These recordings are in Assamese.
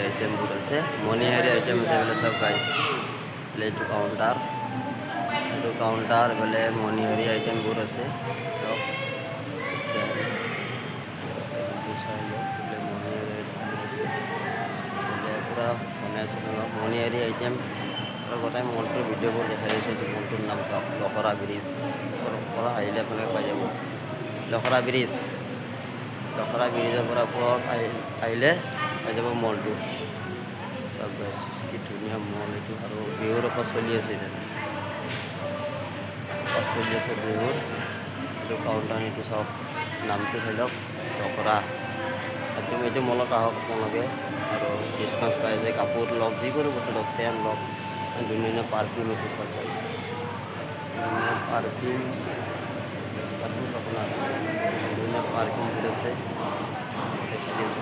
আইটেমবোৰ আছে মণিহাৰী আইটেম আছে এইফালে চাওক গাইছ এইটো কাউণ্টাৰ এইফালে মণিহাৰী আইটেমবোৰ আছে চাওক পুৰা বনাইছে মণিহাৰী আইটেম আৰু গোটেই মলটোৰ ভিডিঅ'বোৰ দেখাই দিছোঁ এইটো মলটোৰ নাম লখৰা ব্ৰিজ পৰা আহিলে আপোনালোকে পাই যাব লখৰা ব্ৰিজৰ পৰা ওপৰত আহিলে পাই যাব মলটো চব কি ধুনীয়া মল এইটো আৰু বিহুৰ অফাৰ চলি আছে এতিয়া বিহুৰ এইটো কাউণ্টাৰ এইটো চাওক নামটো ধৰি লওক লখৰা একদম এইটো মলত আহক আপোনালোকে আৰু ডিছকাউণ্ট পাই যায় কাপোৰ লওক যিকোনো বস্তু লওক চেন লওক ধুনীয়া পাৰফিউম আছে চব গাইছ পাৰফিউম আপোনাৰ ধুনীয়া পাৰফিউমবোৰ আছে দেখা দি আছোঁ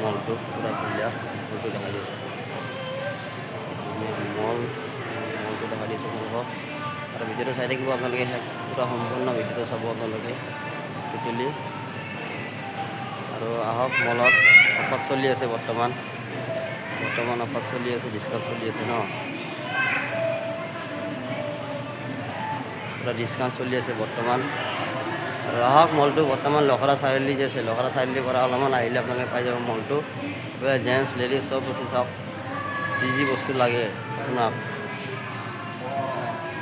মলটো পূৰা ক্লিয়াৰ মলটো দেখা দি আছোঁ ধুনীয়া মলটো দেখা দি আছোঁ আপোনালোকক আৰু ভিডিঅ'টো চাই থাকিব আপোনালোকে পূৰা সম্পূৰ্ণ ভিডিঅ'টো চাব আপোনালোকে টোটেলি আৰু আহক মলত অফাৰ চলি আছে বৰ্তমান অফাৰ চলি আছে ডিছকাউণ্ট চলি আছে ন পূৰা ডিছকাউণ্ট চলি আছে বৰ্তমান আৰু আহক মলটো বৰ্তমান লখৰা চাৰিআলি যে আছে লখৰা চাৰিআলিৰ পৰা অলপমান আহিলে আপোনালোকে পাই যাব মলটো জেণ্টছ লেডিজ চব আছে চাওক যি বস্তু লাগে আপোনাক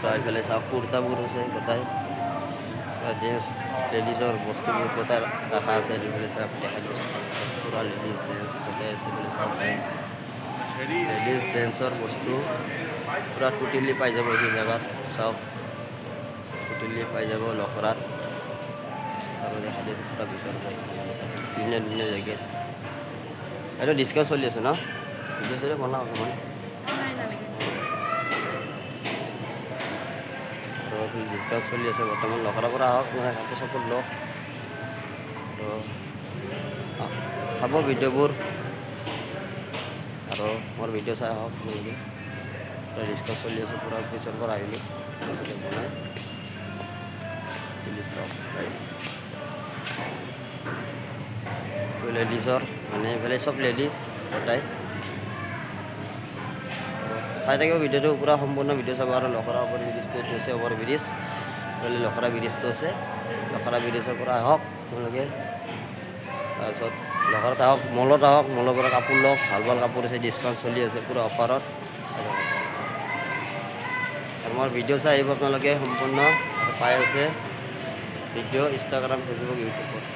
এইফালে চাওক কুৰ্তাবোৰ আছে গোটাই জেণ্টছ লেডিজৰ বস্তুবোৰ গোটাই ৰখা আছে এইফালে চাওক দেখা দিছোঁ পূৰা লেডিজ জেণ্টছ গোটাই আছে এইফালে চাওক লেডিজ জেণ্টছৰ বস্তু পূৰা টোটেলি পাই যাব এই জেগাত চাওক টোটেলি পাই যাব লখৰাত আৰু দেখা দিয়ে পূৰা ভিতৰত ধুনীয়া জেগেট এইটো ডিছকাউণ্ট চলি আছে ন ভিডিঅ' চিডিঅ' বনাওঁ অকণমান আৰু ডিছকাউণ্ট চলি আছে বৰ্তমান লখৰাৰ পৰা আহক মানে কাপোৰ চাপোৰ লওক আৰু চাব ভিডিঅ'বোৰ আৰু মোৰ ভিডিঅ' চাই আহক আপোনালোকে ডিছকাউণ্ট চলি আছে পূৰা পিছৰ পৰা আহিলোঁ বনাই চাওক প্ৰাইচ লেডিজৰ মানে এইফালে চব লেডিজ গোটাই চাই থাকিব ভিডিঅ'টো পূৰা সম্পূৰ্ণ ভিডিঅ' চাব আৰু লখৰা অভাৰ ব্ৰিজটো এইটো আছে অভাৰ ব্ৰিজ এইফালে লখৰা ব্ৰিজটো আছে লখৰা ব্ৰিজৰ পৰা আহক আপোনালোকে তাৰপিছত লখৰাত আহক মলত আহক মলৰ পৰা কাপোৰ লওক ভাল কাপোৰ আছে ডিছকাউণ্ট চলি আছে পূৰা অফাৰত আৰু মোৰ ভিডিঅ' চাই আহিব আপোনালোকে সম্পূৰ্ণ আৰু পাই আছে ভিডিঅ' ইনষ্টাগ্ৰাম ফেচবুক ইউটিউবত